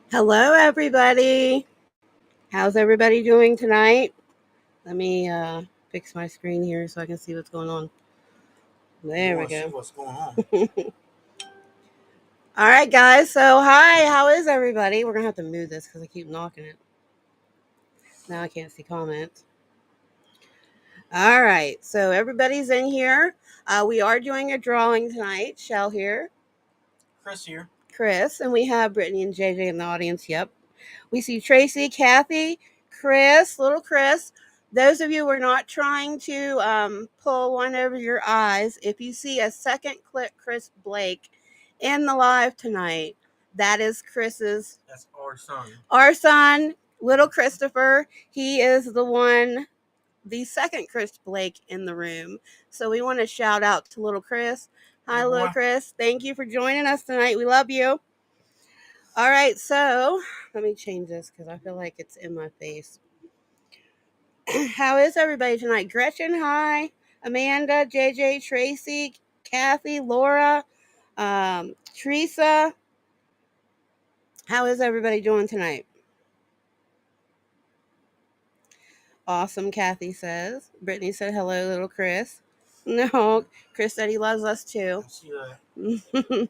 Hello, everybody. How's everybody doing tonight? Let me fix my screen here so I can see what's going on. There we See go. what's going on. All right, guys. So, hi. How is everybody? We're going to have to move this because I keep knocking it. Now I can't see comments. All right. So, everybody's in here. We are doing a drawing tonight. Shell here. Chris here. Chris. And we have Brittany and JJ in the audience. Yep. We see Tracy, Kathy, Chris, little Chris. Those of you who are not trying to pull one over your eyes, if you see a second clip Chris Blake in the live tonight, that is Chris's. That's our son. Our son, little Christopher. He is the second Chris Blake in the room. So we want to shout out to little Chris. Hi, little Chris. Thank you for joining us tonight. We love you. All right, so let me change this because I feel like it's in my face. How is everybody tonight? Gretchen, hi. Amanda, JJ, Tracy, Kathy, Laura, Teresa. How is everybody doing tonight? Awesome, Kathy says. Brittany said hello, little Chris. No, Chris said he loves us too. I see that.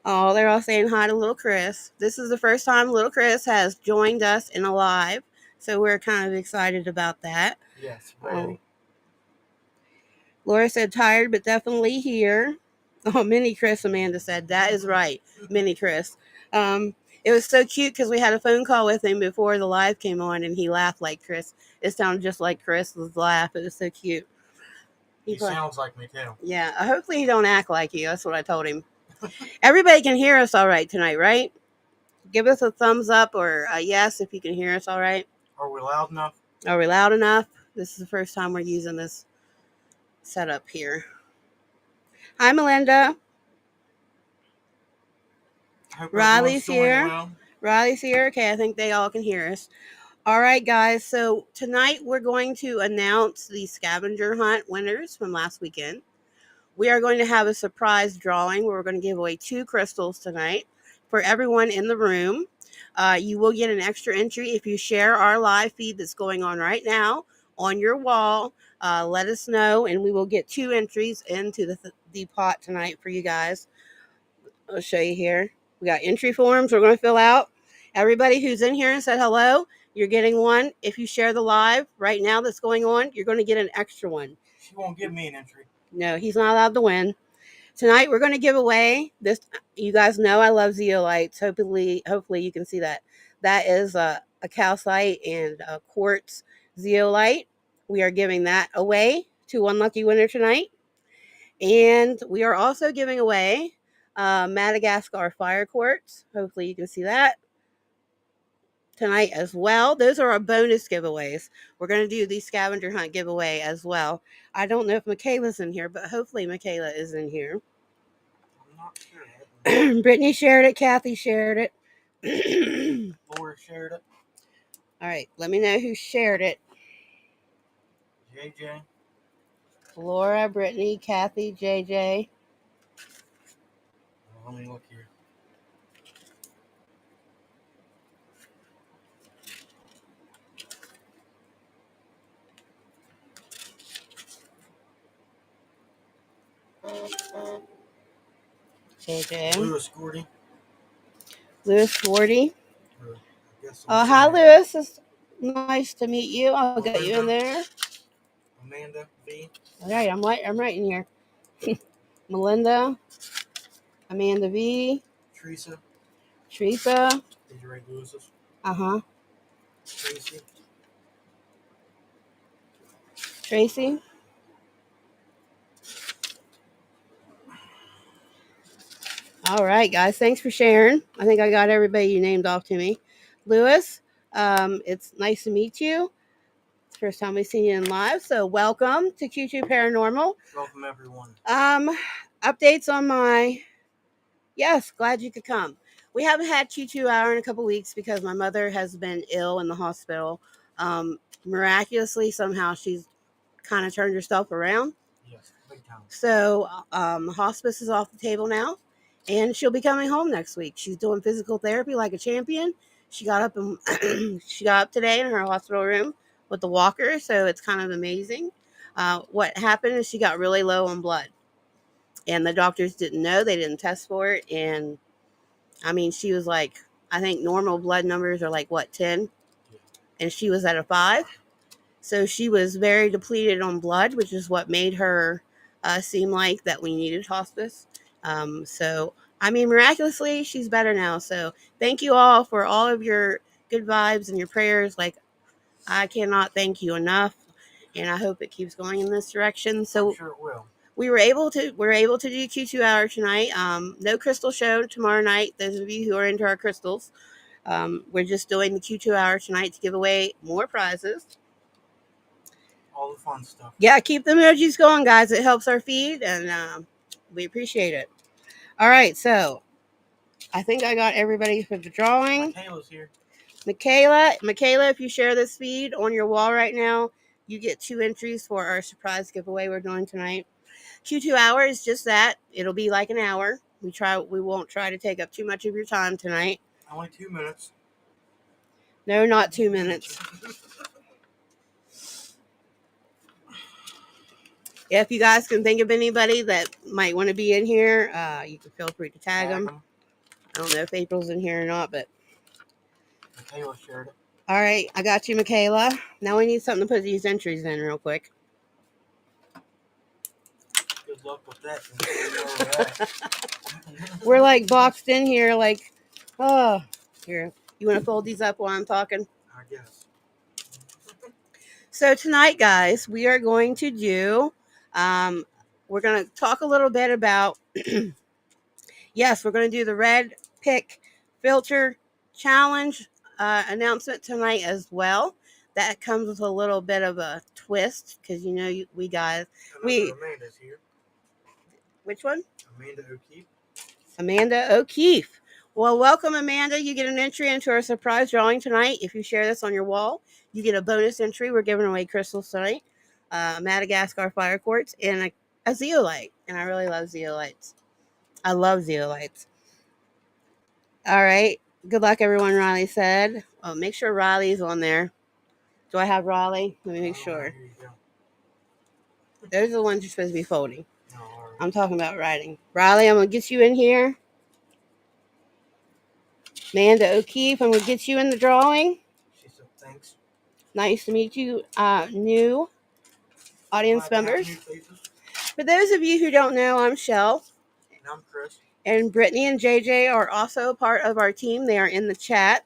Oh, they're all saying hi to little Chris. This is the first time little Chris has joined us in a live, so we're kind of excited about that. Yes, very. Laura said tired, but definitely here. Oh, Mini Chris, Amanda said. That is right, Mini Chris. It was so cute because we had a phone call with him before the live came on, and he laughed like Chris. It sounded just like Chris's laugh. It was so cute. He sounds like me too. Yeah, hopefully he don't act like you. That's what I told him. Everybody can hear us all right tonight, right? Give us a thumbs up or a yes if you can hear us all right. Are we loud enough? Are we loud enough? This is the first time we're using this setup here. Hi, Melinda. Riley's here. Well. Riley's here. Okay, I think they all can hear us. All right, guys. So tonight we're going to announce the scavenger hunt winners from last weekend. We are going to have a surprise drawing where we're going to give away 2 crystals tonight for everyone in the room. You will get an extra entry if you share our live feed that's going on right now on your wall. Let us know, and we will get 2 entries into the pot tonight for you guys. I'll show you here. We got entry forms we're going to fill out. Everybody who's in here and said hello, you're getting one. If you share the live right now that's going on, you're going to get an extra one. She won't give me an entry. No, he's not allowed to win. Tonight we're going to give away this. You guys know I love zeolites. Hopefully you can see that. That is a calcite and a quartz zeolite. We are giving that away to one lucky winner tonight. And we are also giving away Madagascar fire quartz. Hopefully you can see that tonight as well. Those are our bonus giveaways. We're going to do the scavenger hunt giveaway as well. I don't know if Michaela's in here, but hopefully Michaela is in here. I'm not sure. Brittany shared it. Kathy shared it. Laura shared it. All right, let me know who shared it. JJ. Laura, Brittany, Kathy, JJ. Let me look here. JJ. Lewis Gordy. Lewis Gordy. Oh, hi, Lewis. It's nice to meet you. I'll get you in there. Amanda V. All right, I'm writing here. Melinda. Amanda V. Teresa. Did you write Lewis's? Uh-huh. Tracy. All right, guys. Thanks for sharing. I think I got everybody you named off to me. Lewis, it's nice to meet you. It's the first time we've seen you in live, so welcome to Q2 Paranormal. Welcome, everyone. Updates on my... Yes, glad you could come. We haven't had Q2 hour in a couple weeks because my mother has been ill in the hospital. Miraculously, somehow she's kind of turned herself around. Yes, big time. So hospice is off the table now. and she'll be coming home next week. She's doing physical therapy like a champion. She got up and she got up today in her hospital room with the walker, so it's kind of amazing. What happened is she got really low on blood, and the doctors didn't know. They didn't test for it, and I mean, she was like, I think normal blood numbers are like what 10, and she was at a 5. So she was very depleted on blood, which is what made her seem like that we needed hospice. So, I mean, miraculously, she's better now. So, thank you all for all of your good vibes and your prayers. Like, I cannot thank you enough, and I hope it keeps going in this direction. So, I'm sure it will. we're able to do Q2 hour tonight. No crystal show tomorrow night. Those of you who are into our crystals, we're just doing the Q2 hour tonight to give away more prizes. All the fun stuff. Yeah, keep the emojis going, guys. It helps our feed, and we appreciate it. All right, so I think I got everybody for the drawing. Michaela's here. Michaela, if you share this feed on your wall right now, you get 2 entries for our surprise giveaway we're doing tonight. Q2 hour is just that. It'll be like an hour. We won't try to take up too much of your time tonight. Only 2 minutes. No, not 2 minutes. If you guys can think of anybody that might want to be in here, you can feel free to tag them. I don't know if April's in here or not, but Michaela shared it. All right, I got you, Michaela. Now we need something to put these entries in real quick. Good luck with that. We're like boxed in here, like, oh, here. You want to fold these up while I'm talking? I guess. So tonight, guys, we are going to do, we're going to talk a little bit about, yes, we're going to do the red pick filter challenge announcement tonight as well. That comes with a little bit of a twist because we guys. Amanda's here. Which one? Amanda O'Keefe. Amanda O'Keefe. Well, welcome, Amanda. You get an entry into our surprise drawing tonight. If you share this on your wall, you get a bonus entry. We're giving away crystals tonight, Madagascar fire quartz, and a zeolite. And I really love zeolites. I love zeolites. All right. Good luck, everyone, Riley said. Oh, make sure Riley's on there. Do I have Riley? Let me make sure. Those are the ones you're supposed to be folding. No, all right. I'm talking about writing. Riley, I'm going to get you in here. Amanda O'Keefe, I'm going to get you in the drawing. She said thanks. Nice to meet you, new audience members. For those of you who don't know, I'm Shell. And I'm Chris. And Brittany and JJ are also part of our team. They are in the chat.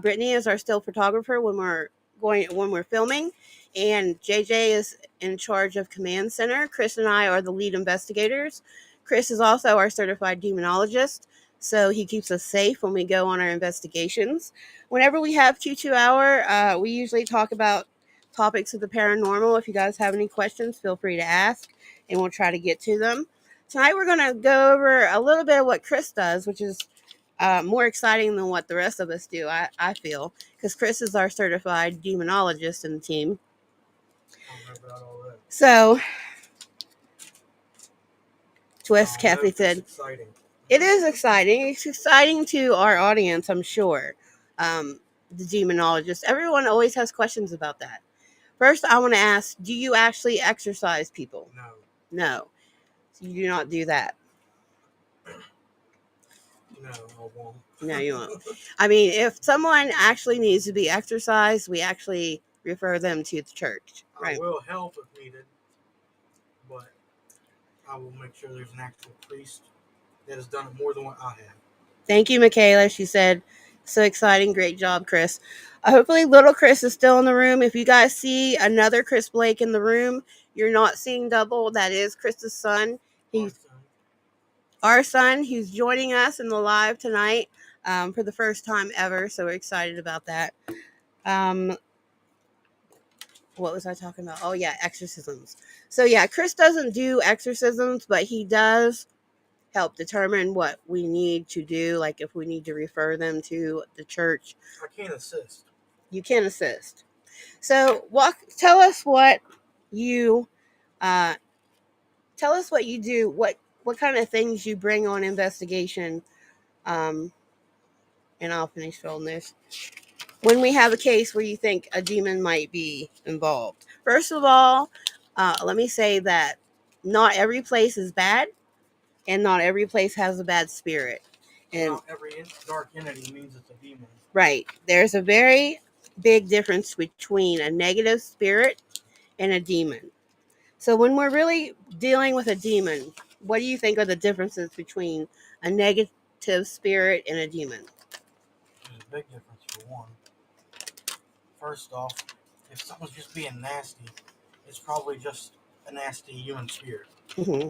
Brittany is our still photographer when we're filming, and JJ is in charge of command center. Chris and I are the lead investigators. Chris is also our certified demonologist, so he keeps us safe when we go on our investigations. Whenever we have Q2 hour, we usually talk about topics of the paranormal. If you guys have any questions, feel free to ask, and we'll try to get to them. Tonight we're going to go over a little bit of what Chris does, which is more exciting than what the rest of us do, I feel, because Chris is our certified demonologist in the team. So, twist, Kathy said. Exciting. It is exciting. It's exciting to our audience, I'm sure. The demonologist. Everyone always has questions about that. First, I want to ask, do you actually exorcise people? No. No. So you do not do that. No, I won't. No, you won't. I mean, if someone actually needs to be exorcised, we actually refer them to the church. Right? I will help if needed, but I will make sure there's an actual priest that has done it more than what I have. Thank you, Michaela. She said, so exciting. Great job, Chris. Hopefully little Chris is still in the room. If you guys see another Chris Blake in the room, you're not seeing double. That is Chris's son. He's our son. He's joining us in the live tonight for the first time ever. So we're excited about that. What was I talking about? Oh, yeah, exorcisms. So, yeah, Chris doesn't do exorcisms, but he does help determine what we need to do, like if we need to refer them to the church. I can assist. You can assist. So, tell us what you do. what kind of things you bring on investigation, and I'll finish filling this. When we have a case where you think a demon might be involved. First of all, let me say that not every place is bad, and not every place has a bad spirit. And not every dark entity means it's a demon. Right. There's a very big difference between a negative spirit and a demon. So when we're really dealing with a demon, what do you think are the differences between a negative spirit and a demon? There's a big difference for one. First off, if someone's just being nasty, it's probably just a nasty human spirit. Mm-hmm.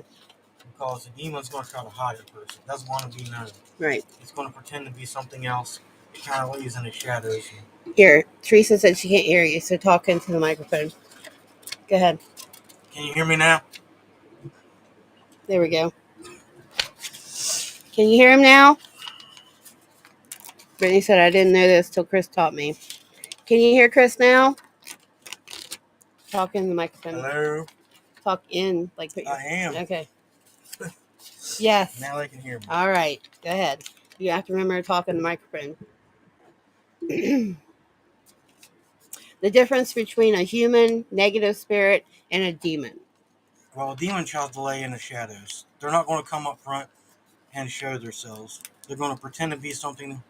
Because the demon's going to try to hide a person. It doesn't want to be known. Right. It's going to pretend to be something else. It kind of lays in the shadows. Here, Teresa said she can't hear you, so talk into the microphone. Go ahead. Can you hear me now? There we go. Can you hear him now? Brittany said, I didn't know this till Chris taught me. Can you hear Chris now? Talk in the microphone. Hello? Talk in. Like put your, I am. Okay. Yes. Now they can hear me. All right. Go ahead. You have to remember to talk in the microphone. The difference between a human, negative spirit, and a demon. Well, a demon tries to lay in the shadows. They're not going to come up front and show themselves. They're going to pretend to be something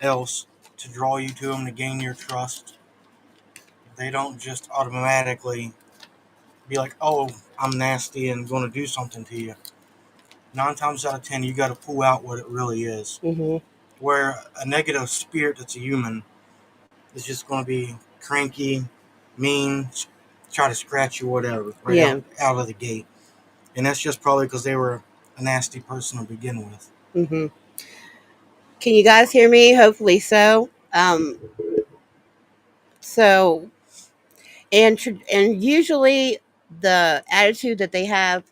else to draw you to them, to gain your trust. They don't just automatically be like, oh, I'm nasty and going to do something to you. 9 times out of 10, you got to pull out what it really is. Mm-hmm. Where a negative spirit that's a human is just going to be cranky, mean, try to scratch you, whatever, right out of the gate. And that's just probably because they were a nasty person to begin with. Mm-hmm. Can you guys hear me? Hopefully so. And usually the attitude that they have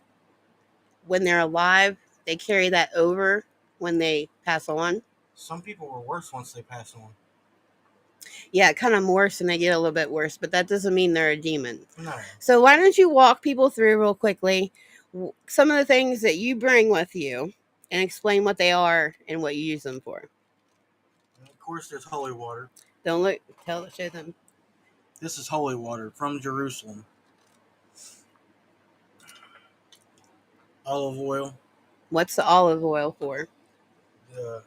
when they're alive, they carry that over when they pass on. Some people were worse once they pass on. Yeah, kind of morphs and they get a little bit worse, but that doesn't mean they're a demon. No. So why don't you walk people through real quickly some of the things that you bring with you and explain what they are and what you use them for. And of course, there's holy water. Don't look. Show them. This is holy water from Jerusalem. Olive oil. What's the olive oil for? The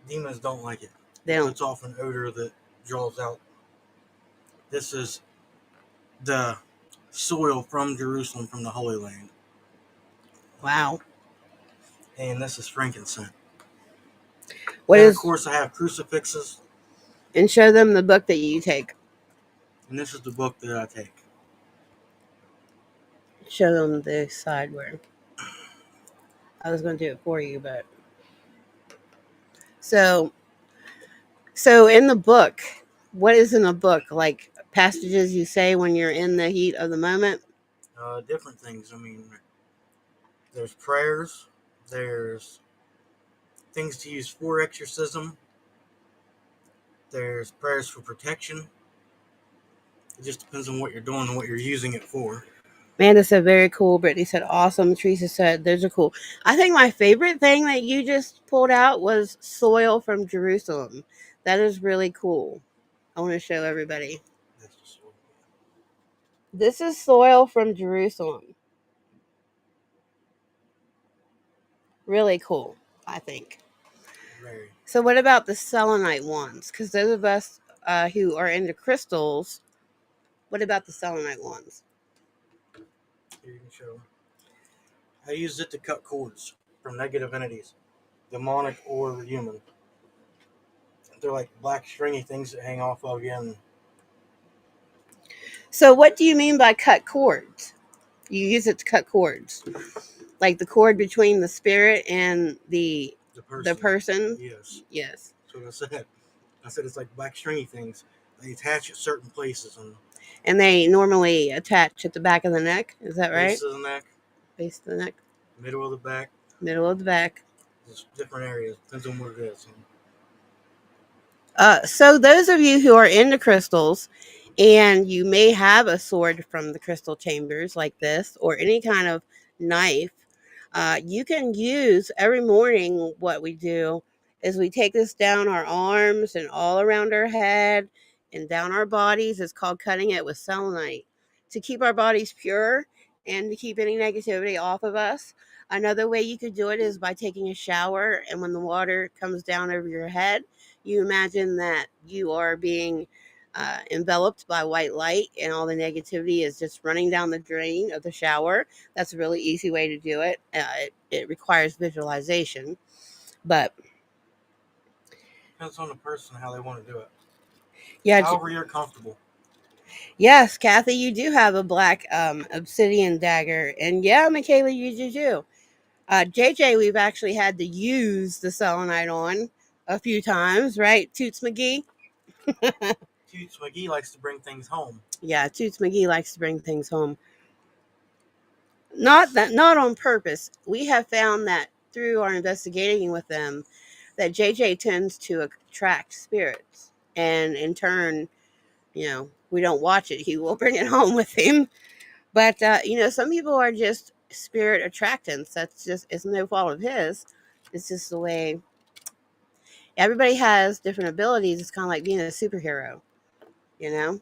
demons don't like it. They don't. It's off an odor that draws out. This is the soil from Jerusalem, from the Holy Land. Wow. And this is frankincense. Of course, I have crucifixes. And show them the book that you take. And this is the book that I take. Show them the side where. I was going to do it for you, but. So in the book, what is in the book? Like passages you say when you're in the heat of the moment? Different things. I mean, there's prayers. There's things to use for exorcism. There's prayers for protection. It just depends on what you're doing and what you're using it for. Amanda said, very cool. Brittany said, awesome. Teresa said, those are cool. I think my favorite thing that you just pulled out was soil from Jerusalem. That is really cool. I want to show everybody. This is soil from Jerusalem. Really cool, I think. Very. So what about the selenite ones? Because those of us who are into crystals, what about the selenite ones? Here you can show. I use it to cut cords from negative entities, demonic or human. They're like black stringy things that hang off of you. And so what do you mean by cut cords? You use it to cut cords, like the cord between the spirit and the person. Yes. So I said it's like black stringy things. They attach at certain places, and they normally attach at the back of the neck. Is that right? Base of the neck. Base of the neck. Middle of the back. Middle of the back. Just different areas. Depends on what it is. So those of you who are into crystals, and you may have a sword from the crystal chambers like this, or any kind of knife, You can use every morning. What we do is we take this down our arms and all around our head and down our bodies. It's called cutting it with selenite to keep our bodies pure and to keep any negativity off of us. Another way you could do it is by taking a shower, and when the water comes down over your head, you imagine that you are being enveloped by white light, and all the negativity is just running down the drain of the shower. That's a really easy way to do it. It requires visualization, but Depends on the person how they want to do it. yeah, However, you're comfortable. yes, Kathy, you do have a black obsidian dagger, and yeah, Michaela, you do too. JJ, we've actually had to use the selenite on a few times, right? Toots McGee. Toots McGee likes to bring things home. Yeah, Toots McGee likes to bring things home. Not on purpose. We have found that through our investigating with them that JJ tends to attract spirits, and in turn, we don't watch it. He will bring it home with him. But some people are just spirit attractants. It's no fault of his. It's just the way everybody has different abilities. It's kind of like being a superhero, you know.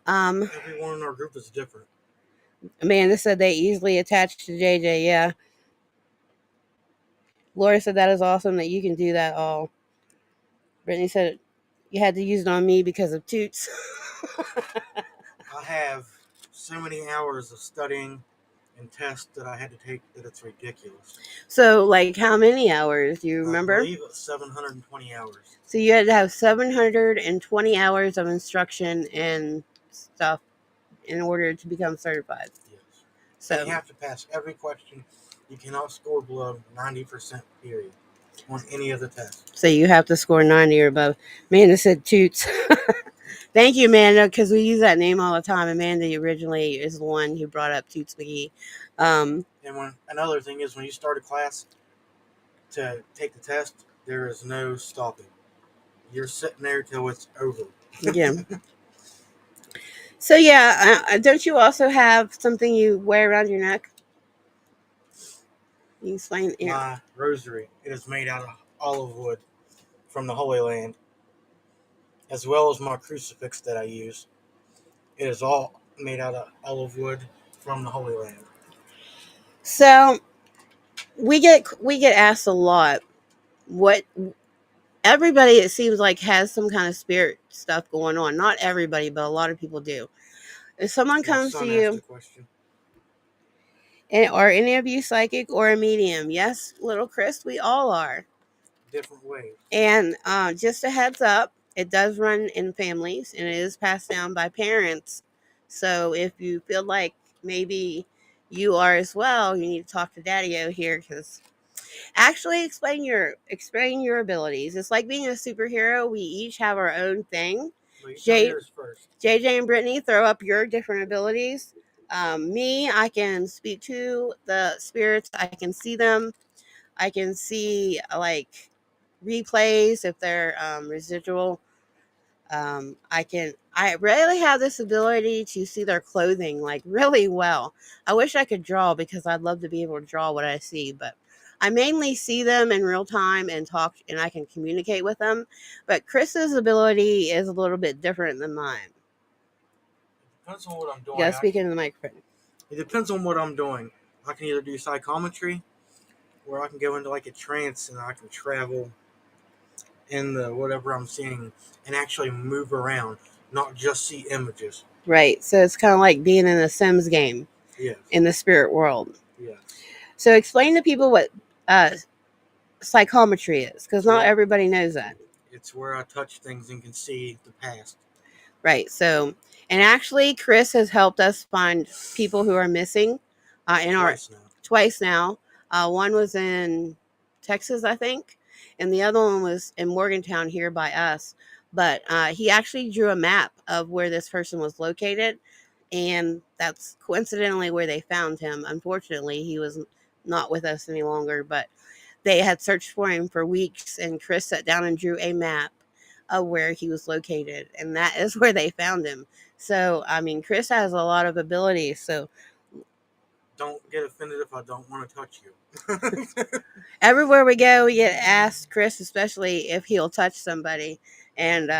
Everyone in our group is different. Amanda said they easily attach to JJ. Yeah. Laura said that is awesome that you can do that all. Brittany said you had to use it on me because of Toots. I have so many hours of studying and tests that I had to take that it's ridiculous. So, like, how many hours? Do you remember? I believe it's 720 hours. So you had to have 720 hours of instruction and stuff in order to become certified. Yes. So and you have to pass every question. You cannot score below 90% period on any of the tests. So you have to score 90 or above. Amanda said Toots. Thank you, Amanda, because we use that name all the time. Amanda originally is the one who brought up Toots McGee. And another thing is when you start a class to take the test, there is no stopping. You're sitting there till it's over. Yeah. So yeah, don't you also have something you wear around your neck? You explain. Yeah. My rosary, it is made out of olive wood from the Holy Land, as well as my crucifix that I use. It is all made out of olive wood from the Holy Land. So we get asked a lot what everybody, it seems like, has some kind of spirit stuff going on. Not everybody, but a lot of people do. If someone comes to you, and are any of you psychic or a medium? Yes, little Chris, we all are. Different ways. And just a heads up, it does run in families and it is passed down by parents. So if you feel like maybe you are as well, you need to talk to Daddy-O here, because actually explain your abilities. It's like being a superhero. We each have our own thing. Yours first. JJ and Brittany, throw up your different abilities. Me, I can speak to the spirits. I can see them. I can see like replays if they're residual. I really have this ability to see their clothing like really well. I wish I could draw, because I'd love to be able to draw what I see, but I mainly see them in real time and talk, and I can communicate with them. But Chris's ability is a little bit different than mine. Depends on what I'm doing. You gotta speak into the microphone. It depends on what I'm doing. I can either do psychometry, or I can go into like a trance and I can travel in the whatever I'm seeing and actually move around, not just see images. Right. So it's kind of like being in a Sims game. Yes. In the spirit world. Yes. So explain to people what psychometry is, because not everybody knows that. It's where I touch things and can see the past. Right. So, and actually, Chris has helped us find people who are missing twice now. One was in Texas, I think, and the other one was in Morgantown here by us. But he actually drew a map of where this person was located, and that's coincidentally where they found him. Unfortunately, he was not with us any longer, but they had searched for him for weeks, and Chris sat down and drew a map of where he was located, and that is where they found him. So, I mean, Chris has a lot of abilities. So, Don't get offended if I don't want to touch you. Everywhere we go, we get asked, Chris especially, if he'll touch somebody, and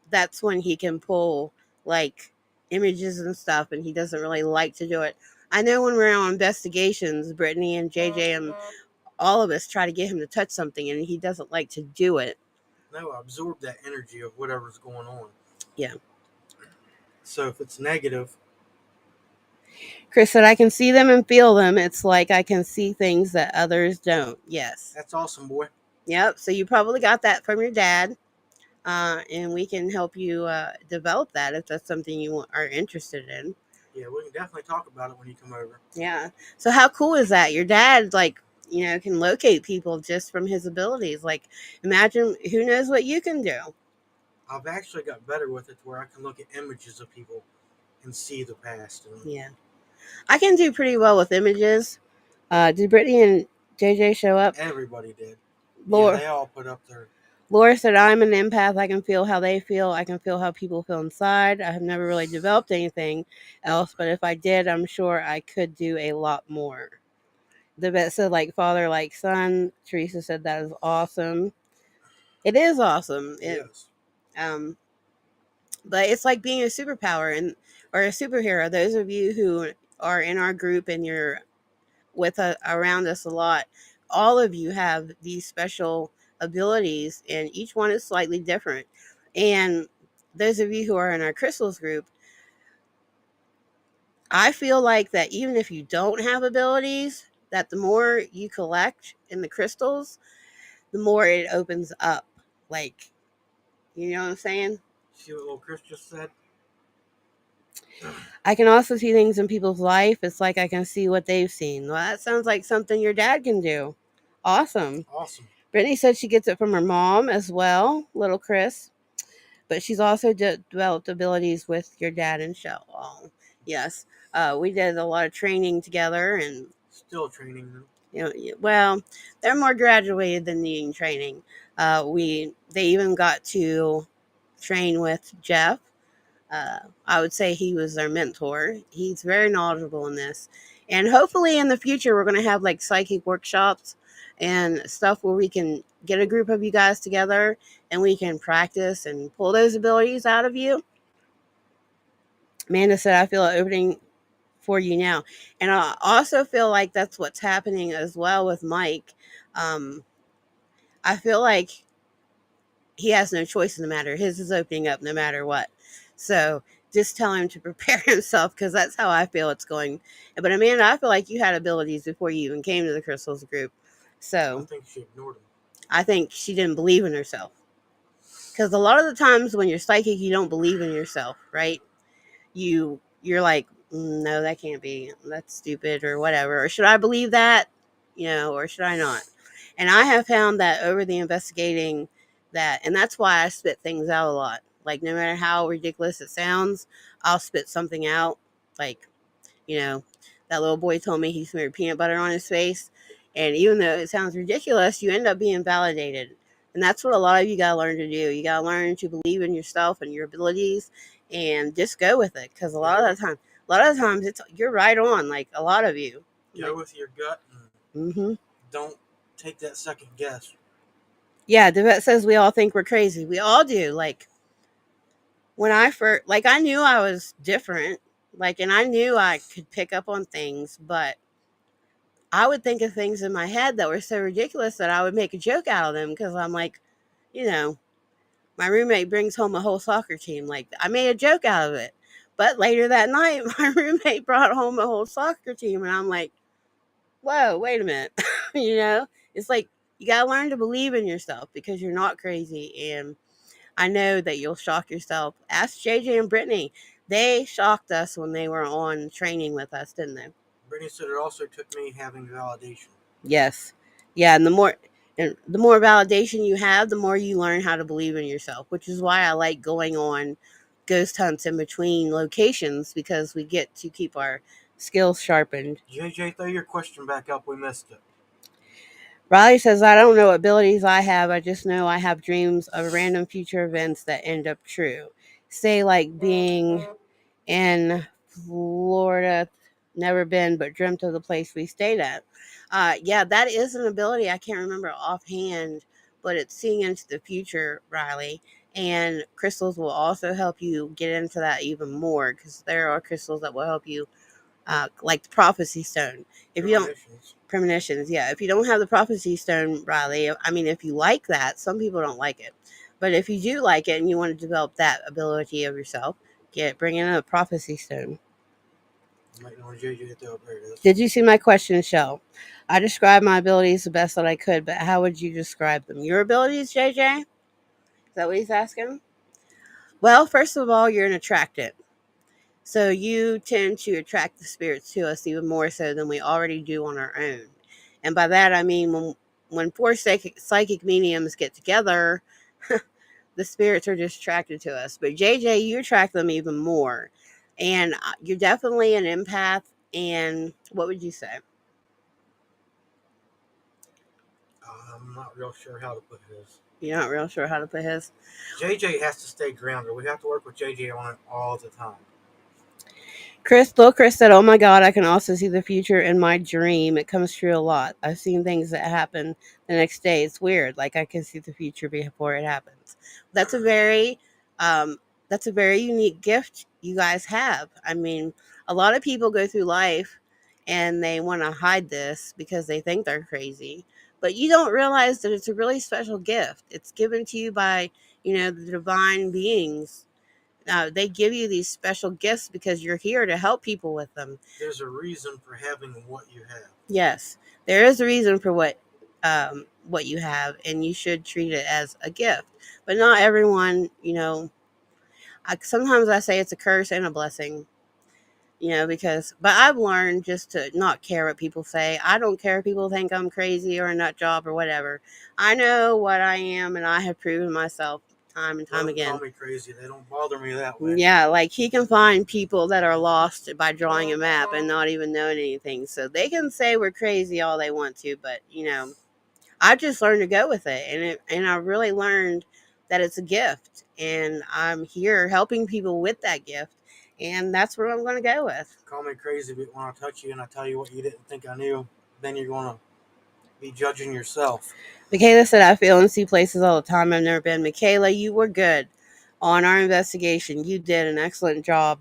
that's when he can pull like images and stuff, and he doesn't really like to do it. I know when we're on investigations, Brittany and JJ and all of us try to get him to touch something, and he doesn't like to do it. No, I absorb that energy of whatever's going on. Yeah. So if it's negative, Chris said, I can see them and feel them. It's like I can see things that others don't. Yes. that's awesome, boy. Yep. So you probably got that from your dad. And we can help you develop that if that's something you are interested in. Yeah, we can definitely talk about it when you come over. Yeah. So how cool is that? Your dad, like, can locate people just from his abilities. Like, imagine who knows what you can do. I've actually got better with it to where I can look at images of people and see the past. And Yeah. I can do pretty well with images. Did Brittany and JJ show up? everybody did. Yeah, Laura, they all put up their. Laura said, I'm an empath. I can feel how they feel. I can feel how people feel inside. I have never really developed anything else, but if I did, I'm sure I could do a lot more. The vet said, like father, like son. Teresa said, that is awesome. It is awesome. Yes. Um, but it's like being a superpower or a superhero. Those of you who are in our group and you're around us a lot, all of you have these special abilities, and each one is slightly different. And those of you who are in our crystals group, I feel like that even if you don't have abilities, that the more you collect in the crystals, the more it opens up. Like, you know what I'm saying? See what little Chris just said? I can also see things in people's life. It's like I can see what they've seen. Well, that sounds like something your dad can do. Awesome. Awesome. Brittany said she gets it from her mom as well, little Chris. But she's also developed abilities with your dad and Shell. Oh, yes. We did a lot of training together, and Still training them. well, they're more graduated than needing training. They even got to train with Jeff. I would say he was their mentor. He's very knowledgeable in this, and hopefully in the future we're going to have like psychic workshops and stuff where we can get a group of you guys together and we can practice and pull those abilities out of you. Amanda said, I feel an opening for you now. And I also feel like that's what's happening as well with Mike. I feel like he has no choice in the matter. His is opening up no matter what. So just tell him to prepare himself, because that's how I feel it's going. But Amanda, I feel like you had abilities before you even came to the Crystals group. I So think she ignored him. I think she didn't believe in herself. Because a lot of the times when you're psychic, you don't believe in yourself, right? You're like, no, that can't be. That's stupid or whatever. Or should I believe that? Or should I not? And I have found that over the investigating that, and that's why I spit things out a lot. Like, no matter how ridiculous it sounds, I'll spit something out. Like, you know, that little boy told me he smeared peanut butter on his face. And even though it sounds ridiculous, you end up being validated. And that's what a lot of you got to learn to do. You got to learn to believe in yourself and your abilities and just go with it. Because a lot of the times you're right on. Like a lot of you. Go with your gut and don't take that second guess. Yeah, Devette says we all think we're crazy. We all do. Like when I first, like I knew I was different. Like, and I knew I could pick up on things, but I would think of things in my head that were so ridiculous that I would make a joke out of them, because I'm like, you know, my roommate brings home a whole soccer team. Like, I made a joke out of it. But later that night, my roommate brought home a whole soccer team, and I'm like, whoa, wait a minute. It's like you got to learn to believe in yourself, because you're not crazy. And I know that you'll shock yourself. Ask JJ and Brittany. They shocked us when they were on training with us, didn't they? Brittany said it also took me having validation. Yes. Yeah, and the more validation you have, the more you learn how to believe in yourself, which is why I like going on ghost hunts in between locations, because we get to keep our skills sharpened. JJ, throw your question back up. We missed it. Riley says, I don't know what abilities I have. I just know I have dreams of random future events that end up true. Say, like being in Florida. never been but dreamt of the place we stayed at. Yeah, that is an ability. I can't remember offhand, but it's seeing into the future, Riley. And crystals will also help you get into that even more, because there are crystals that will help you, like the prophecy stone. If you don't, premonitions, yeah. If you don't have the prophecy stone, Riley, I mean, if you like that, some people don't like it, but if you do like it and you want to develop that ability of yourself, bring in a prophecy stone. Did you see my question, Shell? I described my abilities the best that I could, but how would you describe them? Your abilities, JJ? Is that what he's asking? Well, first of all, you're an attractant. So you tend to attract the spirits to us even more so than we already do on our own. And by that I mean when four psychic mediums get together, the spirits are just attracted to us. But JJ, you attract them even more. And you're definitely an empath. And what would you say? I'm not real sure how to put his. You're not real sure how to put his? JJ has to stay grounded. We have to work with JJ on it all the time. Chris said, "Oh my God, I can also see the future in my dream. It comes true a lot. I've seen things that happen the next day. It's weird. Like I can see the future before it happens." That's a very, um, that's a very unique gift you guys have. I mean, a lot of people go through life and they want to hide this because they think they're crazy, but you don't realize that it's a really special gift. It's given to you by, the divine beings. They give you these special gifts because you're here to help people with them. There's a reason for having what you have. Yes, there is a reason for what you have, and you should treat it as a gift. But not everyone, sometimes I say it's a curse and a blessing. But I've learned just to not care what people say. I don't care if people think I'm crazy or a nut job or whatever. I know what I am, and I have proven myself time and time again. Call me crazy. They don't bother me that way. Yeah, like he can find people that are lost by drawing a map and not even knowing anything. So they can say we're crazy all they want to, but I just learned to go with it, and I really learned that it's a gift, and I'm here helping people with that gift, and that's what I'm going to go with. Call me crazy, but when I touch you and I tell you what you didn't think I knew, then you're going to be judging yourself. Michaela said, "I feel and see places all the time I've never been." Michaela, you were good on our investigation. You did an excellent job.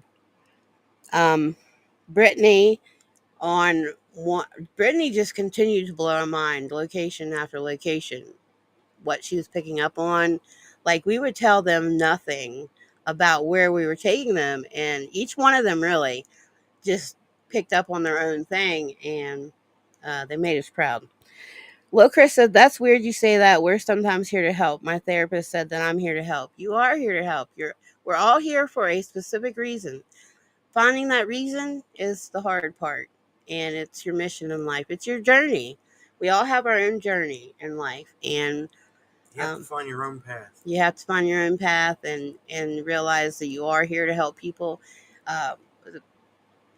Brittany on one, Brittany just continued to blow our mind, location after location, what she was picking up on. Like we would tell them nothing about where we were taking them, and each one of them really just picked up on their own thing, and they made us proud. Well, Chris said, "That's weird you say that. We're sometimes here to help. My therapist said that I'm here to help. You are here to help. We're all here for a specific reason. Finding that reason is the hard part, and it's your mission in life. It's your journey. We all have our own journey in life, and you have to find your own path. You have to find your own path, and realize that you are here to help people uh,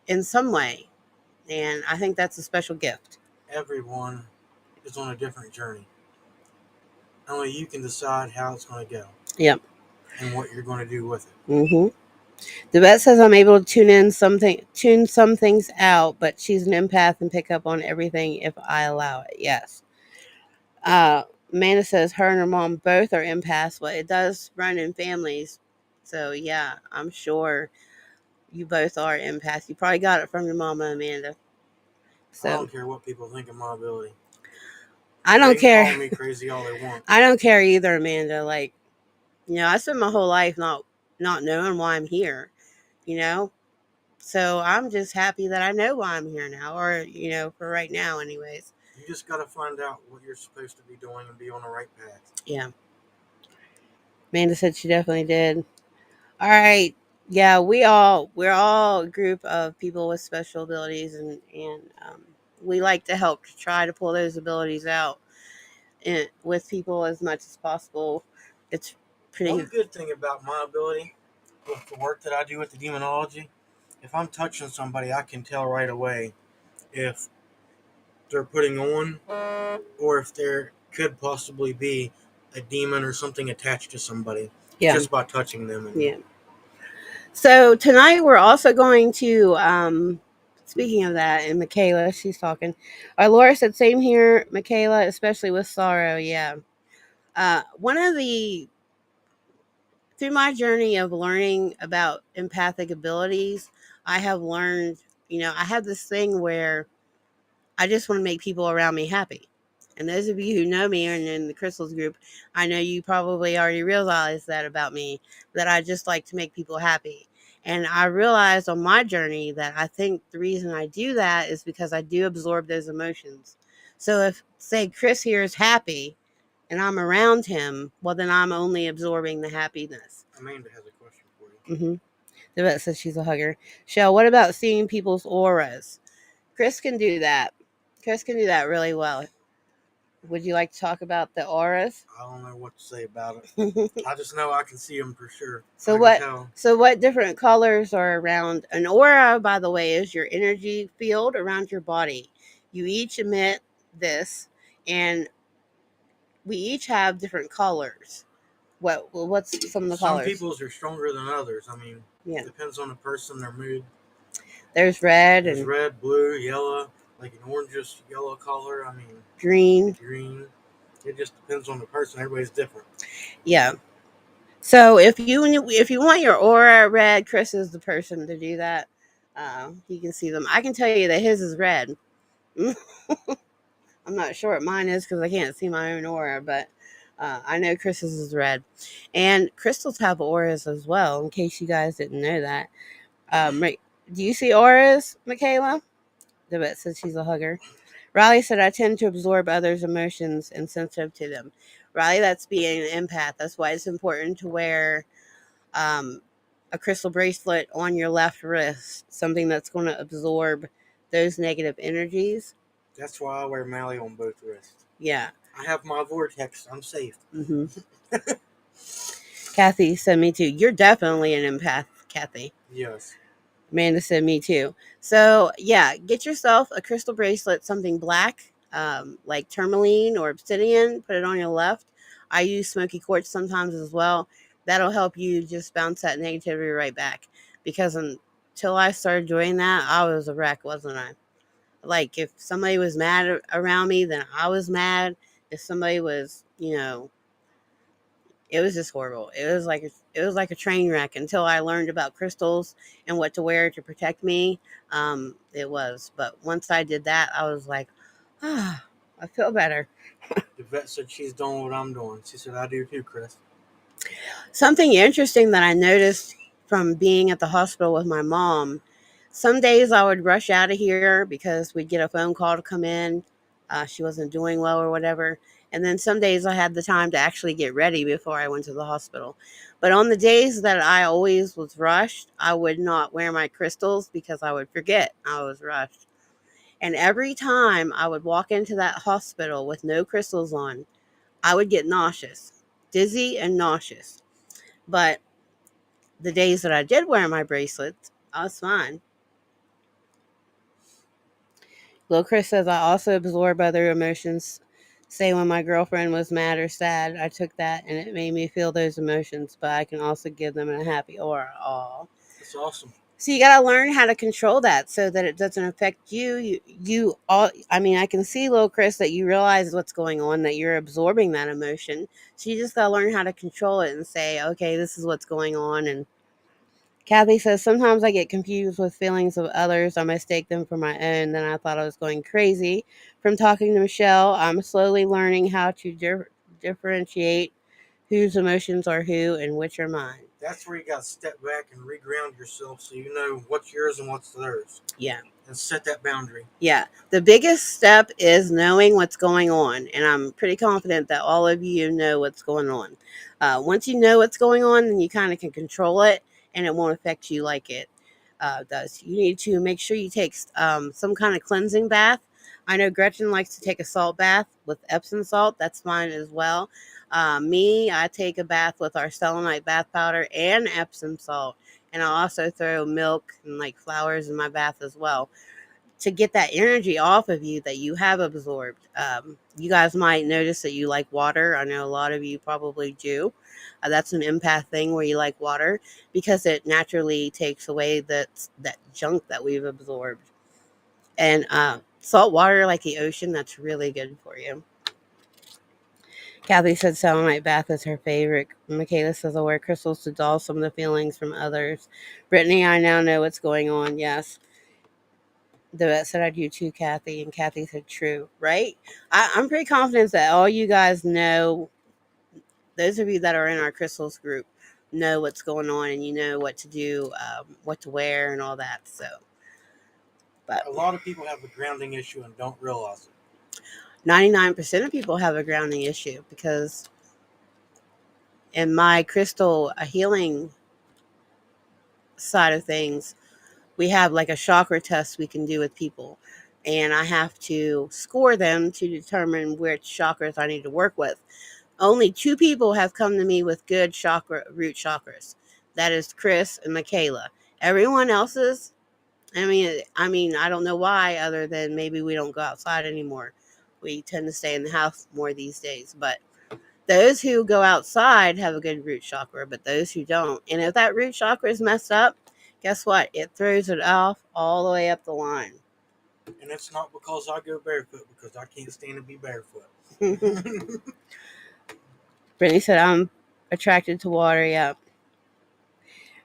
in some way. And I think that's a special gift. Everyone is on a different journey. Only you can decide how it's going to go. Yep. And what you're going to do with it. Mm-hmm. The vet says I'm able to tune some things out, but she's an empath and pick up on everything if I allow it. Yes. Amanda says her and her mom both are empaths, but it does run in families. So yeah, I'm sure you both are empaths. You probably got it from your mama, Amanda. So I don't care what people think of my ability. I don't care. Call me crazy all they want. I don't care either, Amanda. Like, I spent my whole life not knowing why I'm here. So I'm just happy that I know why I'm here now, or for right now, anyways. You just got to find out what you're supposed to be doing and be on the right path. Yeah. Amanda said she definitely did. All right. Yeah, we're all a group of people with special abilities, and we like to help to try to pull those abilities out with people as much as possible. It's pretty. One good thing about my ability with the work that I do with the demonology, if I'm touching somebody, I can tell right away if they're putting on or if there could possibly be a demon or something attached to somebody just by touching them. Yeah. So tonight we're also going to Speaking of that, and Michaela, she's talking. Laura said, same here, Michaela, especially with sorrow. Yeah. One of the, through my journey of learning about empathic abilities, I have learned, I have this thing where I just want to make people around me happy. And those of you who know me and in the crystals group, I know you probably already realized that about me, that I just like to make people happy. And I realized on my journey that I think the reason I do that is because I do absorb those emotions. So if, say, Chris here is happy and I'm around him, well, then I'm only absorbing the happiness. Amanda has a question for you. Mm-hmm. The vet says she's a hugger. Shell, what about seeing people's auras? Chris can do that. Chris can do that really well. Would you like to talk about the auras? I don't know what to say about it. I just know I can see them for sure. So what different colors are around an aura, by the way, is your energy field around your body. You each emit this, and we each have different colors. What's some of the colors? Some people's are stronger than others. I mean, Yeah. It depends on the person, their mood. There's red. There's red, blue, yellow, like an orangish yellow color. I mean, green. It just depends on the person. Everybody's different. Yeah. So if you want your aura red, Chris is the person to do that. You can see them. I can tell you that his is red. I'm not sure what mine is because I can't see my own aura, but I know Chris's is red. And crystals have auras as well, in case you guys didn't know that. Right. Do you see auras, Michaela? The vet says she's a hugger. Riley said, I tend to absorb others' emotions and sensitive to them. Riley, that's being an empath. That's why it's important to wear a crystal bracelet on your left wrist, something that's going to absorb those negative energies. That's why I wear Mally on both wrists. Yeah. I have my vortex. I'm safe. Mm-hmm. Kathy said, me too. You're definitely an empath, Kathy. Yes. Amanda said, me too. So, yeah, get yourself a crystal bracelet, something black, like tourmaline or obsidian. Put it on your left. I use smoky quartz sometimes as well. That'll help you just bounce that negativity right back. Because until I started doing that, I was a wreck, wasn't I? Like, if somebody was mad around me, then I was mad. If somebody was, it was just horrible. It was like a train wreck until I learned about crystals and what to wear to protect me. It was, but once I did that, I was like, I feel better. The vet said she's doing what I'm doing. She said I do too, Chris. Something interesting that I noticed from being at the hospital with my mom. Some days I would rush out of here because we'd get a phone call to come in. She wasn't doing well or whatever. And then some days I had the time to actually get ready before I went to the hospital. But on the days that I always was rushed, I would not wear my crystals because I would forget I was rushed. And every time I would walk into that hospital with no crystals on, I would get nauseous, dizzy and nauseous. But the days that I did wear my bracelets, I was fine. Lil Chris says, I also absorb other emotions. Say when my girlfriend was mad or sad, I took that and it made me feel those emotions, but I can also give them a happy aura. Aw. That's awesome. So you got to learn how to control that so that it doesn't affect you. You all. I mean, I can see, Lil Chris, that you realize what's going on, that you're absorbing that emotion. So you just got to learn how to control it and say, okay, this is what's going on. And Kathy says, sometimes I get confused with feelings of others. I mistake them for my own. Then I thought I was going crazy. From talking to Michelle, I'm slowly learning how to differentiate whose emotions are who and which are mine. That's where you got to step back and reground yourself so you know what's yours and what's theirs. Yeah. And set that boundary. Yeah. The biggest step is knowing what's going on. And I'm pretty confident that all of you know what's going on. Once you know what's going on, then you kind of can control it and it won't affect you like it does. You need to make sure you take some kind of cleansing bath. I know Gretchen likes to take a salt bath with Epsom salt. That's fine as well. I take a bath with our selenite bath powder and Epsom salt. And I also throw milk and like flowers in my bath as well to get that energy off of you that you have absorbed. You guys might notice that you like water. I know a lot of you probably do. That's an empath thing where you like water because it naturally takes away that junk that we've absorbed. And salt water, like the ocean, that's really good for you. Kathy said selenite bath is her favorite. Michaela says I'll wear crystals to dull some of the feelings from others. Brittany, I now know what's going on. Yes. The vet said I do too, Kathy. And Kathy said true, right? I'm pretty confident that all you guys know, those of you that are in our crystals group, know what's going on and you know what to do, what to wear, and all that. So, but A lot of people have a grounding issue and don't realize it. 99% of people have a grounding issue because in my crystal healing side of things, we have like a chakra test we can do with people. And I have to score them to determine which chakras I need to work with. Only 2 people have come to me with good chakra root chakras. That is Chris and Michaela. Everyone else's, I don't know why, other than maybe we don't go outside anymore. We tend to stay in the house more these days. But those who go outside have a good root chakra, but those who don't, and if that root chakra is messed up, guess what? It throws it off all the way up the line. And it's not because I go barefoot, because I can't stand to be barefoot. Brittany said, I'm attracted to water. Yeah.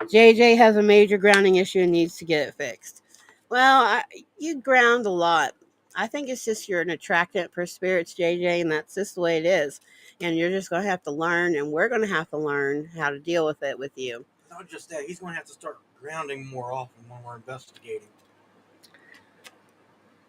JJ has a major grounding issue and needs to get it fixed. Well, you ground a lot. I think it's just you're an attractant for spirits, JJ, and that's just the way it is. And you're just going to have to learn, and we're going to have to learn how to deal with it with you. Not just that, he's going to have to start grounding more often when we're investigating.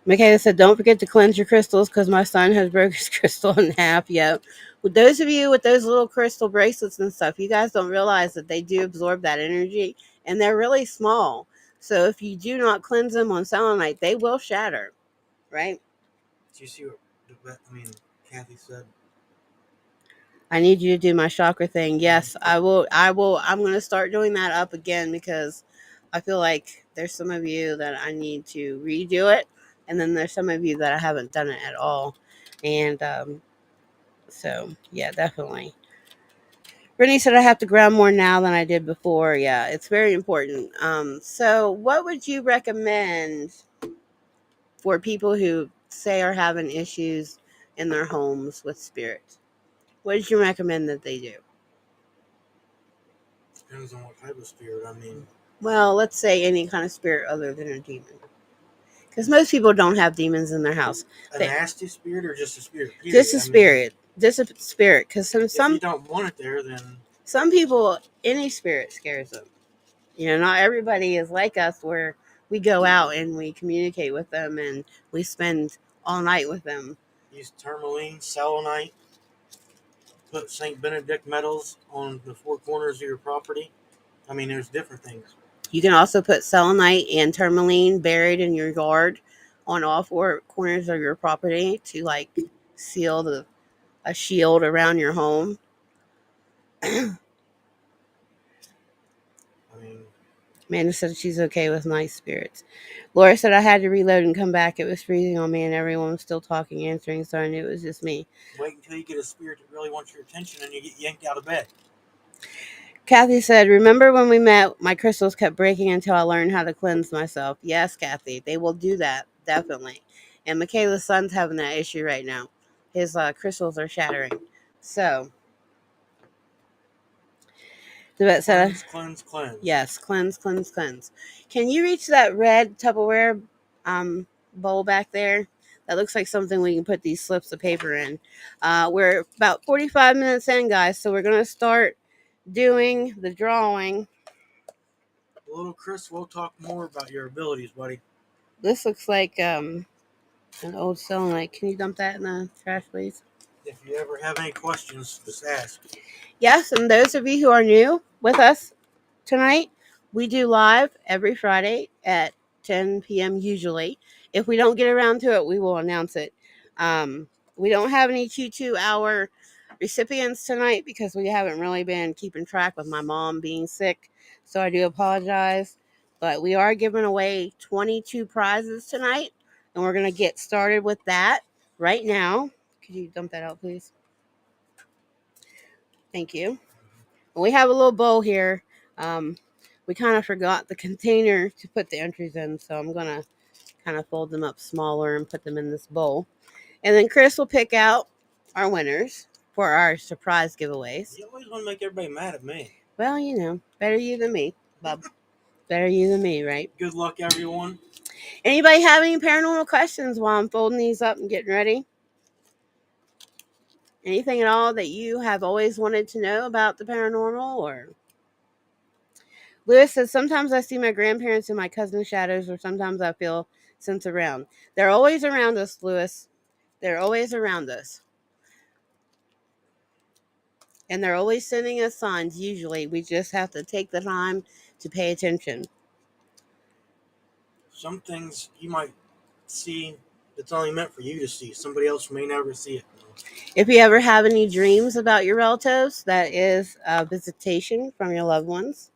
Michaela said, don't forget to cleanse your crystals because my son has broke his crystal in half. Yeah. With those of you with those little crystal bracelets and stuff, you guys don't realize that they do absorb that energy and they're really small. So if you do not cleanse them on selenite, they will shatter, right? Do you see what Kathy said? I need you to do my chakra thing. Yes, I will. I'm going to start doing that up again because I feel like there's some of you that I need to redo it. And then there's some of you that I haven't done it at all. And so, yeah, definitely. Brittany said I have to ground more now than I did before. Yeah, it's very important. So what would you recommend for people who say are having issues in their homes with spirits? What did you recommend that they do? Depends on what type of spirit. Well, let's say any kind of spirit other than a demon. Because most people don't have demons in their house. A nasty spirit or just a spirit? Period. Just a spirit. Just a spirit. Because if you don't want it there, then some people, any spirit scares them. Not everybody is like us where we go out and we communicate with them and we spend all night with them. Use tourmaline, selenite, put St. Benedict medals on the 4 corners of your property. There's different things. You can also put selenite and tourmaline buried in your yard on all 4 corners of your property to seal a shield around your home. Amanda said she's okay with nice spirits. Laura said I had to reload and come back. It was freezing on me and everyone was still talking, answering, so I knew it was just me. Wait until you get a spirit that really wants your attention and you get yanked out of bed. Kathy said, remember when we met, my crystals kept breaking until I learned how to cleanse myself. Yes, Kathy, they will do that, definitely. And Michaela's son's having that issue right now. His crystals are shattering. So, the vet said, cleanse. Yes, cleanse. Can you reach that red Tupperware bowl back there? That looks like something we can put these slips of paper in. We're about 45 minutes in, guys, so we're going to start doing the drawing. Little Chris, we'll talk more about your abilities, buddy. This looks like an old selenite. Can you dump that in the trash, please? If you ever have any questions, just ask. Yes, and those of you who are new with us tonight, we do live every Friday at 10 p.m. usually. If we don't get around to it, we will announce it. We don't have any Q2 hour recipients tonight because we haven't really been keeping track with my mom being sick. So I do apologize. But we are giving away 22 prizes tonight. And we're going to get started with that right now. Could you dump that out, please? Thank you. And we have a little bowl here. We kind of forgot the container to put the entries in. So I'm going to kind of fold them up smaller and put them in this bowl. And then Chris will pick out our winners for our surprise giveaways. You always want to make everybody mad at me. Well, better you than me, Bub. Better you than me, right? Good luck, everyone. Anybody have any paranormal questions while I'm folding these up and getting ready? Anything at all that you have always wanted to know about the paranormal? Or Lewis says, sometimes I see my grandparents and my cousin's shadows, or sometimes I feel sense around. They're always around us, Lewis. They're always around us. And they're always sending us signs, usually. We just have to take the time to pay attention. Some things you might see that's only meant for you to see. Somebody else may never see it. If you ever have any dreams about your relatives, that is a visitation from your loved ones.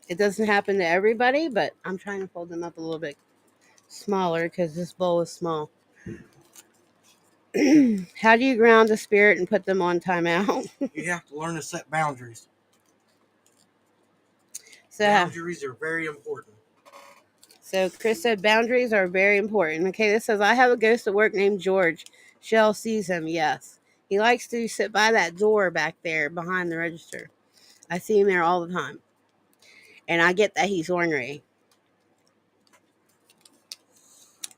It doesn't happen to everybody, but I'm trying to fold them up a little bit smaller because this bowl is small. How do you ground the spirit and put them on timeout? You have to learn to set boundaries. So boundaries are very important. So Chris said boundaries are very important. Okay, this says, I have a ghost at work named George. Shell sees him, yes. He likes to sit by that door back there behind the register. I see him there all the time. And I get that he's ornery.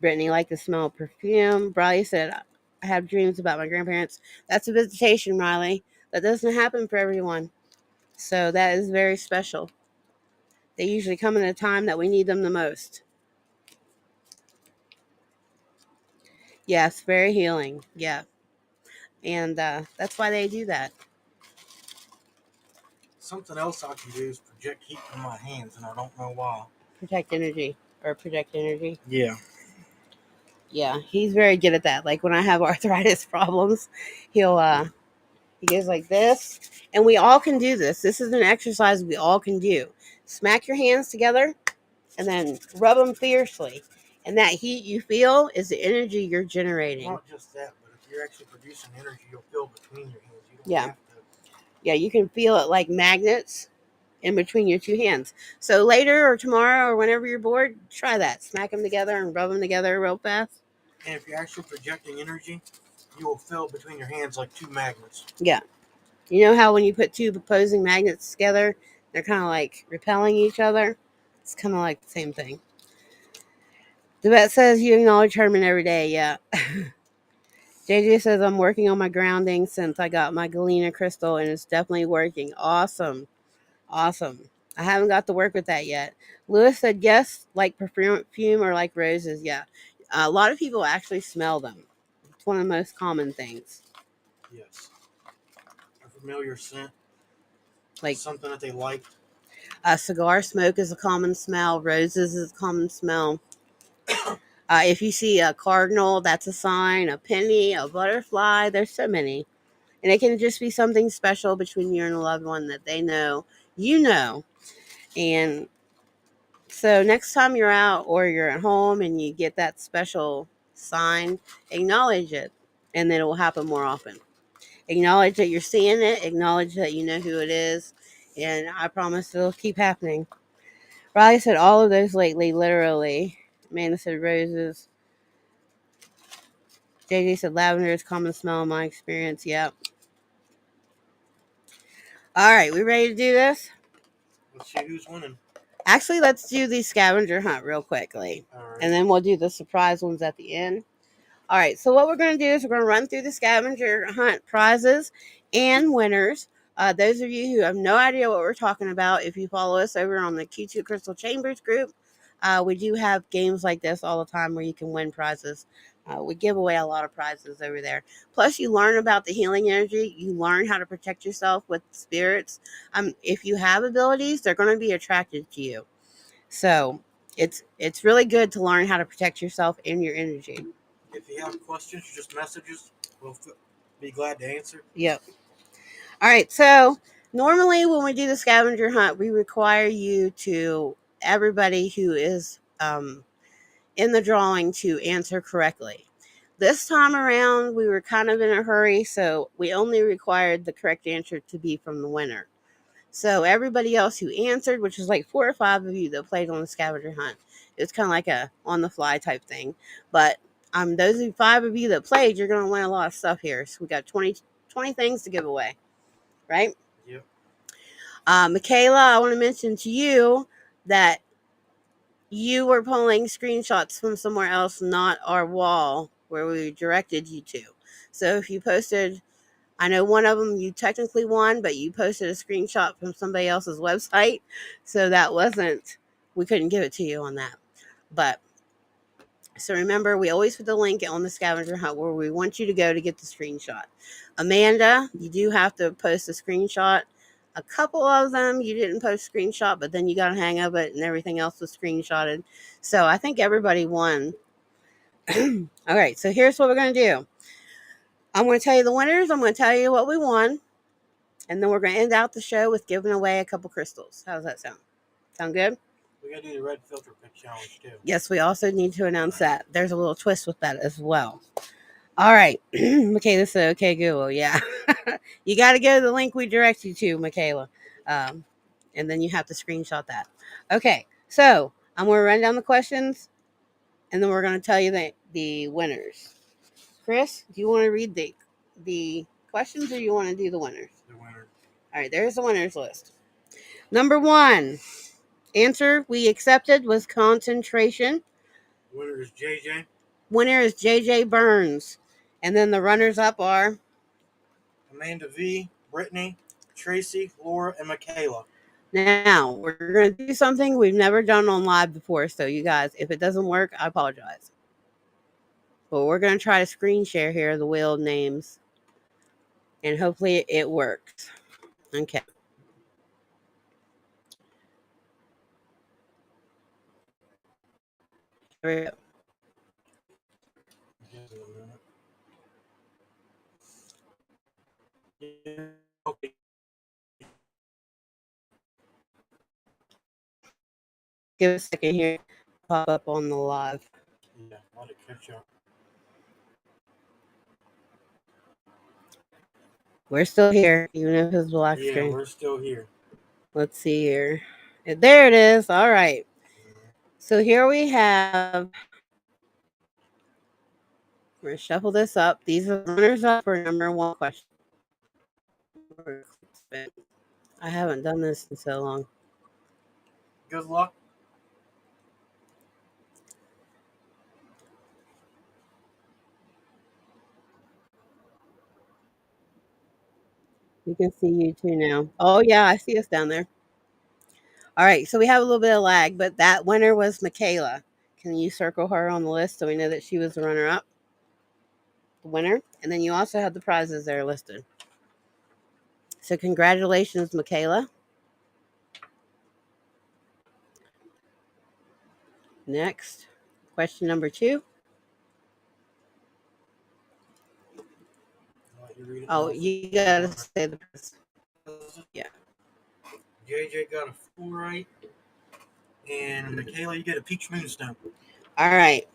Brittany liked the smell of perfume. Riley said, I have dreams about my grandparents. That's a visitation, Riley. That doesn't happen for everyone. So that is very special. They usually come in a time that we need them the most. Yes, very healing. Yeah. And that's why they do that. Something else I can do is project heat from my hands, and I don't know why. Project energy. Yeah. Yeah, he's very good at that. Like when I have arthritis problems, he goes like this. And we all can do this. This is an exercise we all can do. Smack your hands together and then rub them fiercely. And that heat you feel is the energy you're generating. Not just that, but if you're actually producing energy, you'll feel between your hands. You don't Yeah. have to. Yeah, you can feel it like magnets in between your two hands. So later or tomorrow or whenever you're bored, try that. Smack them together and rub them together real fast. And if you're actually projecting energy, you will feel between your hands like two magnets. Yeah. You know how when you put two opposing magnets together, they're kind of like repelling each other? It's kind of like the same thing. The vet says you acknowledge Herman every day. Yeah. JJ says I'm working on my grounding since I got my Galena crystal and it's definitely working. Awesome. Awesome. I haven't got to work with that yet. Lewis said yes, like perfume or like roses. Yeah. A lot of people actually smell them. It's one of the most common things. Yes. A familiar scent. Like something that they like. Cigar smoke is a common smell. Roses is a common smell. If you see a cardinal, that's a sign. A penny, a butterfly. There's so many. And it can just be something special between you and a loved one that they know, you know. And so next time you're out or you're at home and you get that special sign, acknowledge it. And then it will happen more often. Acknowledge that you're seeing it. Acknowledge that you know who it is. And I promise it'll keep happening. Riley said all of those lately, literally. Amanda said roses. JJ said lavender is common smell in my experience. Yep. All right, we ready to do this? Let's see who's winning. Actually, let's do the scavenger hunt real quickly. All right. And then we'll do the surprise ones at the end. All right, so what we're going to do is we're going to run through the scavenger hunt prizes and winners. Those of you who have no idea what we're talking about, if you follow us over on the Q2 Crystal Chambers group, we do have games like this all the time where you can win prizes. We give away a lot of prizes over there. Plus, you learn about the healing energy. You learn how to protect yourself with spirits. If you have abilities, they're going to be attracted to you. So it's really good to learn how to protect yourself and your energy. If you have questions, just message us. We'll be glad to answer. Yep. All right. So normally when we do the scavenger hunt, we require everybody who is in the drawing to answer correctly. This time around, we were kind of in a hurry, so we only required the correct answer to be from the winner. So everybody else who answered, which was like 4 or 5 of you that played on the scavenger hunt, it's kind of like a on the fly type thing. But those 5 of you that played, you're going to win a lot of stuff here. So we got 20 things to give away, right? Yep. Michaela, I want to mention to you that you were pulling screenshots from somewhere else, not our wall where we directed you to. So if you posted, I know one of them you technically won, but you posted a screenshot from somebody else's website. So that wasn't, we couldn't give it to you on that. But so remember, we always put the link on the scavenger hunt where we want you to go to get the screenshot. Amanda, you do have to post a screenshot. A couple of them you didn't post screenshot, but then you got a hang of it and everything else was screenshotted. So I think everybody won. All right, so here's what we're going to do. I'm going to tell you the winners. I'm going to tell you what we won. And then we're going to end out the show with giving away a couple crystals. How does that sound? Sound good? We gotta do the red filter pick challenge too. Yes, we also need to announce that. There's a little twist with that as well. All right. Michaela said, okay, Google. Yeah. You got to go to the link we direct you to, Michaela. And then you have to screenshot that. Okay. So I'm going to run down the questions and then we're going to tell you the winners. Chris, do you want to read the questions or you want to do the winners? The winner. All right. There's the winners list. Number 1. Answer we accepted was concentration. Winner is JJ. Winner is JJ Burns. And then the runners up are Amanda V, Brittany, Tracy, Laura, and Michaela. now we're going to do something we've never done on live before. So you guys, if it doesn't work, I apologize. But we're going to try to screen share here the wheel names. And hopefully it works. Okay. Here we go. Okay. Give a second here. Pop up on the live. Yeah, let it catch up. We're still here, even if it's black Yeah, screen. we're still here. Let's see here. There it is. All right. So here we have. We're going to shuffle this up. These are runners up for number 1 question. I haven't done this in so long. Good luck. You can see you too now. Oh, yeah, I see us down there. All right, so we have a little bit of lag, but that winner was Michaela. Can you circle her on the list so we know that she was the runner up? The winner. And then you also have the prizes there listed. So congratulations, Michaela. Next, question number 2. Oh, you gotta say the yeah. JJ got a 4 right, and Michaela, you get a peach moonstone. All right.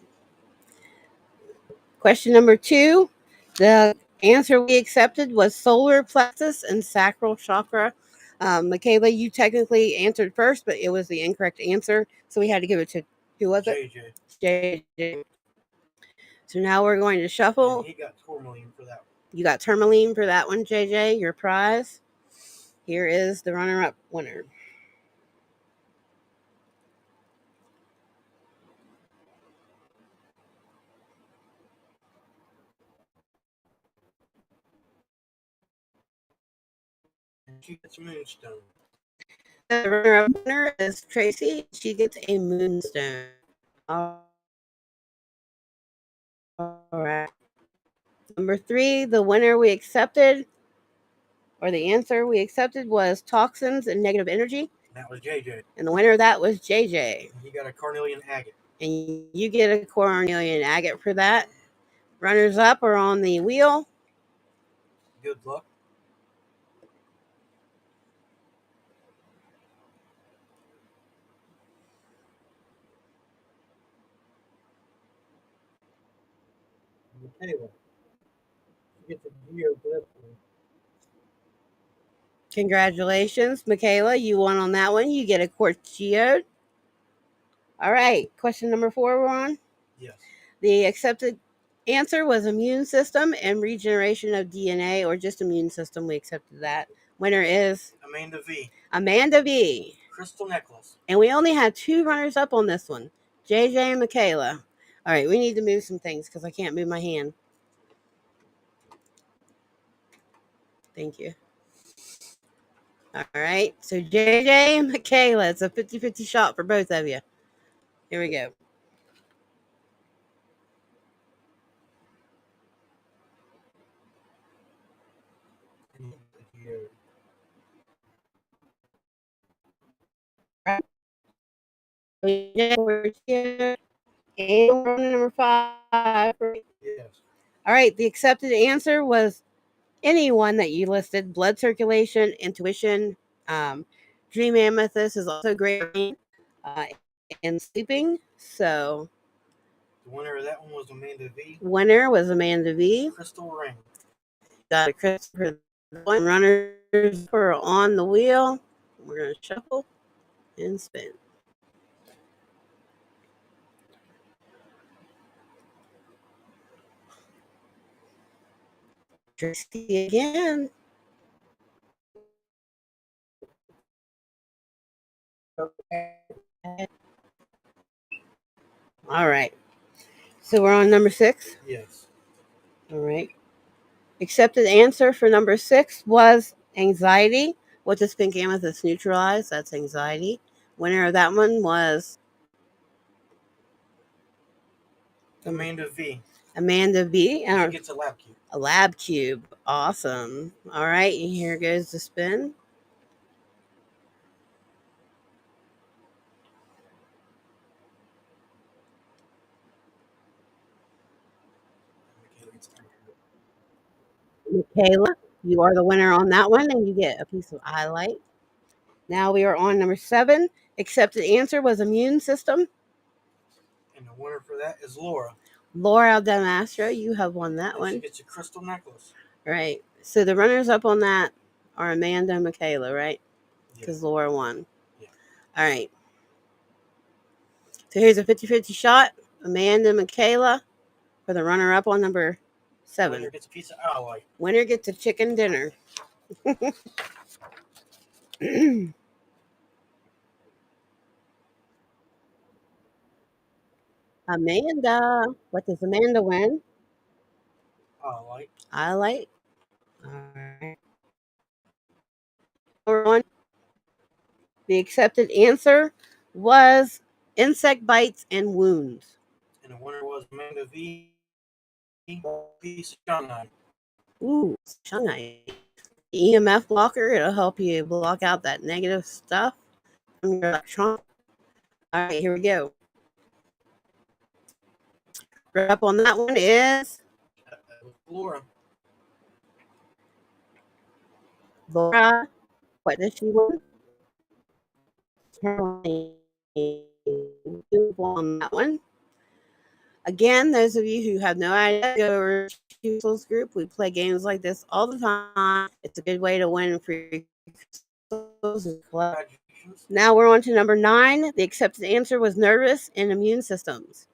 Question number 2. The answer we accepted was solar plexus and sacral chakra. Michaela, you technically answered first, but it was the incorrect answer, so we had to give it to who was it? JJ. So now we're going to shuffle. And he got tourmaline for that one. You got tourmaline for that one, JJ. Your prize. Here is the runner-up winner. And she gets a moonstone. The runner-up winner is Tracy. She gets a moonstone. All right. Number 3, the winner we accepted, or the answer we accepted was toxins and negative energy. And that was JJ. And the winner of that was JJ. And he got a carnelian agate. And you get a carnelian agate for that. Runners up are on the wheel. Good luck. Michaela. You get the geoglyph. Congratulations, Michaela. You won on that one. You get a quartz geode. All right. Question number 4 we're on. Yes. The accepted answer was immune system and regeneration of DNA, or just immune system. We accepted that. Winner is Amanda V. Amanda V. Crystal necklace. And we only had 2 runners up on this one, JJ and Michaela. All right, we need to move some things because I can't move my hand. Thank you. All right, so JJ and Michaela, it's a 50-50 shot for both of you. Here we go. And number 5. Yes. All right, the accepted answer was anyone that you listed: blood circulation, intuition, dream amethyst is also great, uh, and sleeping. So The winner of that one was Amanda V. Winner was Amanda V. Crystal ring. Got a crystal runners are on the wheel. We're gonna shuffle and spin. Tracy again. All right. So we're on number 6. Yes. All right. Accepted answer for number 6 was anxiety. What does pink amethyst neutralize? That's anxiety. Winner of that one was Amanda V. Amanda B. She gets a lab cube. A lab cube. Awesome. All right. And here goes the spin. Michaela, you are the winner on that one, and you get a piece of highlight. Now we are on number 7. Accepted answer was immune system. And the winner for that is Laura. Laura Damastra, you have won that And one. she gets a crystal necklace. Right. So the runners up on that are Amanda and Michaela, right? Because Yeah. Laura won. Yeah. All right. So here's a 50-50 shot. Amanda and Michaela for the runner up on number 7. Winner gets a piece of highlight. Winner gets a chicken dinner. Amanda. What does Amanda win? Highlight. Highlight. All right. Number 1. The accepted answer was insect bites and wounds. And the winner was Amanda V. Piece of shungite. Ooh, shungite. EMF blocker. It'll help you block out that negative stuff from your electron. All right, here we go. Up on that one is Laura. Laura. What does she want? On that one. Again, those of you who have no idea, go over to Crystal's group. We play games like this all the time. It's a good way to win free crystals. Now we're on to number 9. The accepted answer was nervous and immune systems.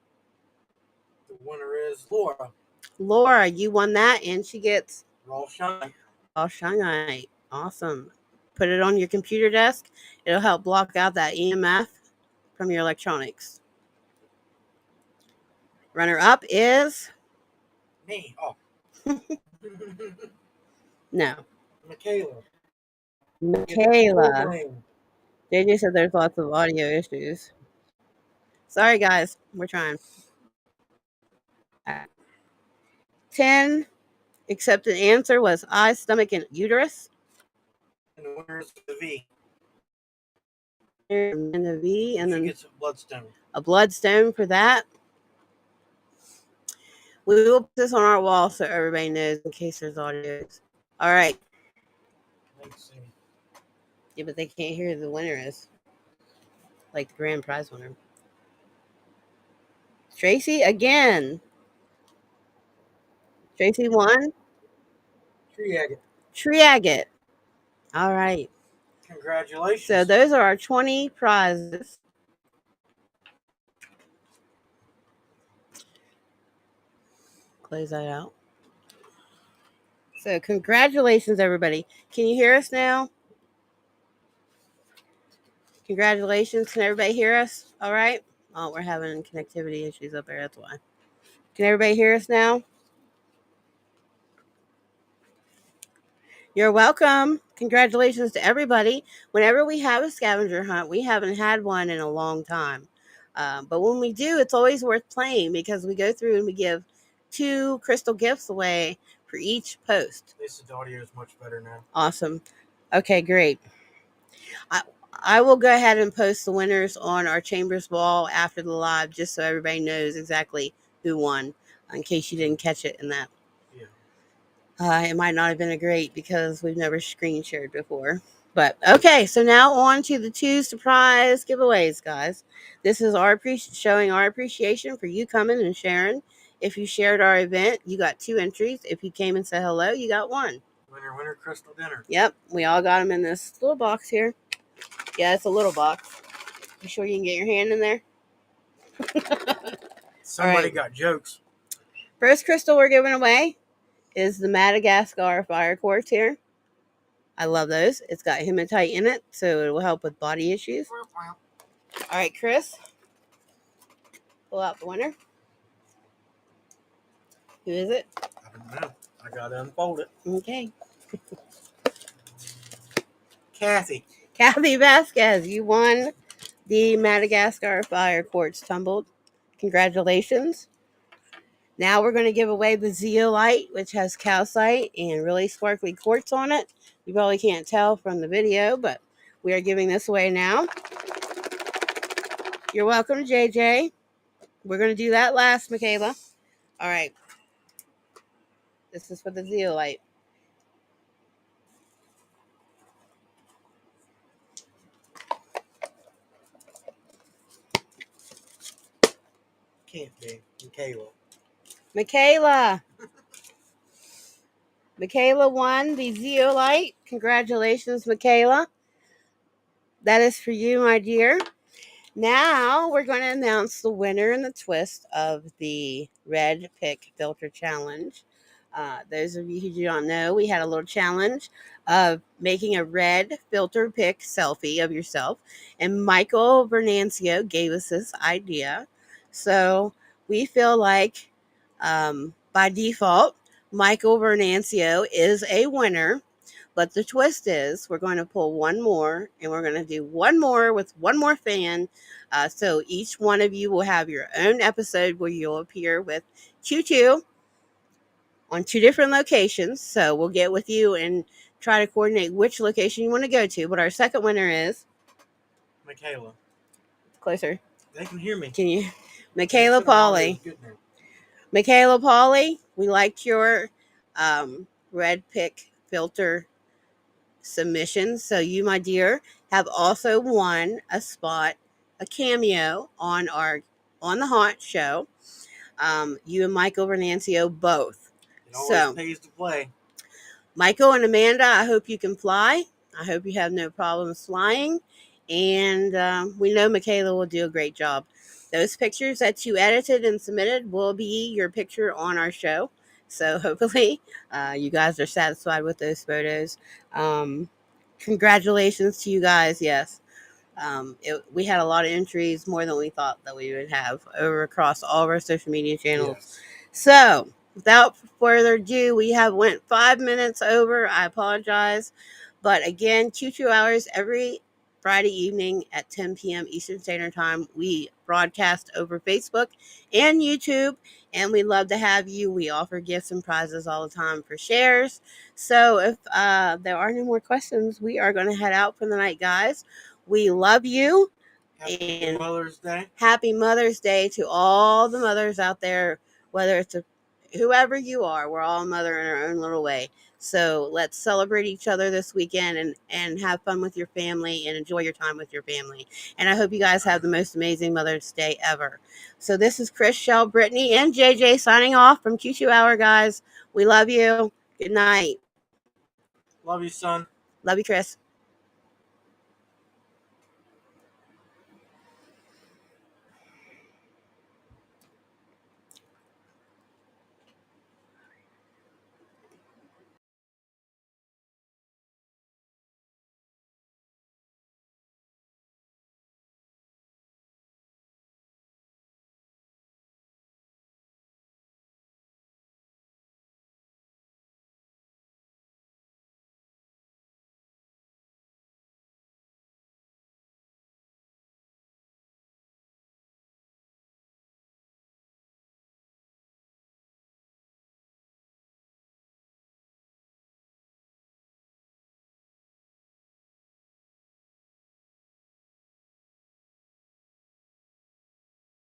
The winner is Laura. Laura, you won that, and she gets raw shungite. Raw shungite. Awesome. Put it on your computer desk. It'll help block out that EMF from your electronics. Runner up is Me. Oh. No. Michaela. JJ said there's lots of audio issues. Sorry, guys. We're trying. 10. Accepted answer was eye, stomach, and uterus. And the winner is the V. And the V, and she then gets a bloodstone. A bloodstone for that. We will put this on our wall so everybody knows in case there's audio. All right. Let's see. Yeah, but they can't hear who the winner is. Like the grand prize winner. Tracy again. Tracy won. Tree agate. Tree agate. All right. Congratulations. So those are our 20 prizes. Close that out. So congratulations, everybody. Can you hear us now? Congratulations. Can everybody hear us? All right. Oh, we're having connectivity issues up there. That's why. Can everybody hear us now? You're welcome. Congratulations to everybody. Whenever we have a scavenger hunt, we haven't had one in a long time. But when we do, it's always worth playing because we go through and we give 2 crystal gifts away for each post. This audio is much better now. Awesome. Okay, great. I will go ahead and post the winners on our Chambers wall after the live just so everybody knows exactly who won in case you didn't catch it in that. Yeah. It might not have been a great because we've never screen shared before. But okay, so now on to the 2 surprise giveaways, guys. This is showing our appreciation for you coming and sharing. If you shared our event, you got 2 entries. If you came and said hello, you got 1. Winner, crystal dinner. Yep, we all got them in this little box here. Yeah, it's a little box. You sure you can get your hand in there? Somebody got jokes. First crystal we're giving away is the Madagascar fire quartz here. I love those. It's got hematite in it, so it will help with body issues. All right, Chris, pull out the winner. Who is it? I don't know. I gotta unfold it. Okay. Kathy Vasquez, you won the Madagascar fire quartz tumbled. Congratulations. Now we're going to give away the zeolite, which has calcite and really sparkly quartz on it. You probably can't tell from the video, but we are giving this away now. You're welcome, JJ. We're going to do that last, Michaela. All right. This is for the zeolite. Can't be. Michaela. Michaela won the zeolite. Congratulations, Michaela. That is for you, my dear. Now we're going to announce the winner and the twist of the Red Pick Filter Challenge. Those of you who do not know, we had a little challenge of making a red filter pick selfie of yourself. And Michael Vernancio gave us this idea. So we feel like by default, Michael Vernancio is a winner. But the twist is we're going to pull one more and we're going to do one more with one more fan. So each one of you will have your own episode where you'll appear with Choo Choo on 2 different locations. So we'll get with you and try to coordinate which location you want to go to. But our second winner is Michaela. Closer. They can hear me. Can you? Michaela Pauly. Michaela Pauly, we liked your red pick filter submission. So you, my dear, have also won a spot, a cameo on the Haunt Show. You and Michael Vernancio both. It always pays to play. Michael and Amanda, I hope you can fly. I hope you have no problems flying. And we know Michaela will do a great job. Those pictures that you edited and submitted will be your picture on our show. So hopefully you guys are satisfied with those photos. Congratulations to you guys. Yes. We had a lot of entries, more than we thought that we would have over across all of our social media channels. Yes. So without further ado, we have went 5 minutes over. I apologize. But again, Choo Choo Hours every Friday evening at 10 p.m. Eastern Standard Time. We broadcast over Facebook and YouTube, and we love to have you. We offer gifts and prizes all the time for shares. So if there are no more questions, we are going to head out for the night, guys. We love you. Happy Mother's Day. Happy Mother's Day to all the mothers out there, whether it's whoever you are. We're all a mother in our own little way. So let's celebrate each other this weekend and have fun with your family and enjoy your time with your family. And I hope you guys have the most amazing Mother's Day ever. So this is Chris, Shell, Brittany, and JJ signing off from Choo Choo Hour, guys. We love you. Good night. Love you, son. Love you, Chris.